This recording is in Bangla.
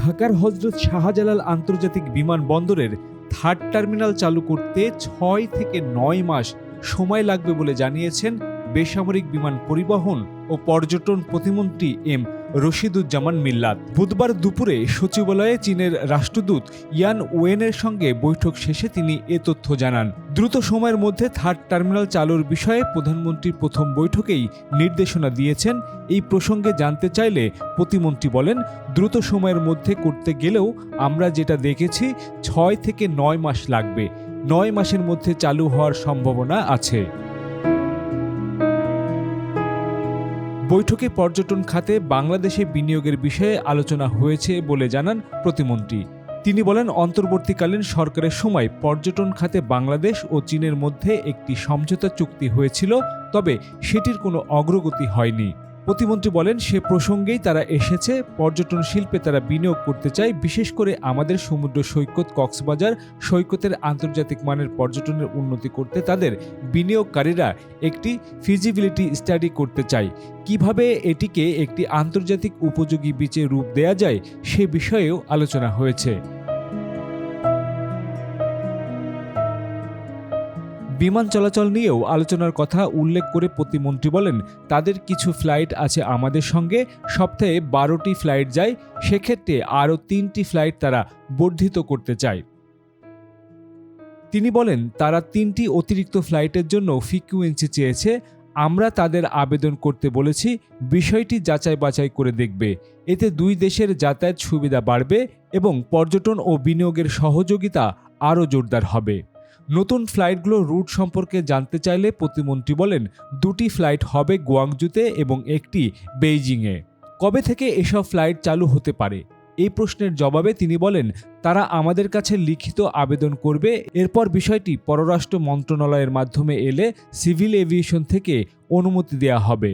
ঢাকার হজরত শাহজালাল আন্তর্জাতিক বিমানবন্দরের থার্ড টার্মিনাল চালু করতে ৬ থেকে ৯ মাস সময় লাগবে বলে জানিয়েছেন বেসামরিক বিমান পরিবহন ও পর্যটন প্রতিমন্ত্রী এম রশিদুজ্জামান মিল্লাত। বুধবার দুপুরে সচিবালয়ে চীনের রাষ্ট্রদূত ইয়ান ওয়েনের সঙ্গে বৈঠক শেষে তিনি এ তথ্য জানান। দ্রুত সময়ের মধ্যে থার্ড টার্মিনাল চালুর বিষয়ে প্রধানমন্ত্রীর প্রথম বৈঠকেই নির্দেশনা দিয়েছেন। এই প্রসঙ্গে জানতে চাইলে প্রতিমন্ত্রী বলেন, দ্রুত সময়ের মধ্যে করতে গেলেও আমরা যেটা দেখেছি ৬ থেকে ৯ মাস লাগবে। ৯ মাসের মধ্যে চালু হওয়ার সম্ভাবনা আছে। বৈঠকে পর্যটন খাতে বাংলাদেশে বিনিয়োগের বিষয়ে আলোচনা হয়েছে বলে জানান প্রতিমন্ত্রী। তিনি বলেন, অন্তর্বর্তীকালীন সরকারের সময় পর্যটন খাতে বাংলাদেশ ও চীনের মধ্যে একটি সমঝোতা চুক্তি হয়েছিল, তবে সেটির কোনো অগ্রগতি হয়নি। প্রতিমন্ত্রী বলেন, সে প্রসঙ্গেই তারা এসেছে। পর্যটন শিল্পে তারা বিনিয়োগ করতে চায়, বিশেষ করে আমাদের সমুদ্র সৈকত কক্সবাজার সৈকতের আন্তর্জাতিক মানের পর্যটনের উন্নতি করতে তাদের বিনিয়োগকারীরা একটি ফিজিবিলিটি স্টাডি করতে চায়। কিভাবে এটিকে একটি আন্তর্জাতিক উপযোগী বিচে রূপ দেয়া যায় সে বিষয়েও আলোচনা হয়েছে। বিমান চলাচল নিয়েও আলোচনার কথা উল্লেখ করে প্রতিমন্ত্রী বলেন, তাদের কিছু ফ্লাইট আছে আমাদের সঙ্গে, সপ্তাহে ১২টি ফ্লাইট যায়, সেক্ষেত্রে আরও ৩টি ফ্লাইট তারা বর্ধিত করতে চায়। তিনি বলেন, তারা ৩টি অতিরিক্ত ফ্লাইটের জন্য ফ্রিকুয়েন্সি চেয়েছে। আমরা তাদের আবেদন করতে বলেছি, বিষয়টি যাচাই বাছাই করে দেখবে। এতে দুই দেশের যাতায়াত সুবিধা বাড়বে এবং পর্যটন ও বিনিয়োগের সহযোগিতা আরও জোরদার হবে। নতুন ফ্লাইটগুলোর রুট সম্পর্কে জানতে চাইলে প্রতিমন্ত্রী বলেন, 2টি ফ্লাইট হবে গুয়াংজুতে এবং একটি বেইজিংয়ে। কবে থেকে এসব ফ্লাইট চালু হতে পারে? এই প্রশ্নের জবাবে তিনি বলেন, তারা আমাদের কাছে লিখিত আবেদন করবে। এরপর বিষয়টি পররাষ্ট্র মন্ত্রণালয়ের মাধ্যমে এলে সিভিল এভিয়েশন থেকে অনুমতি দেওয়া হবে।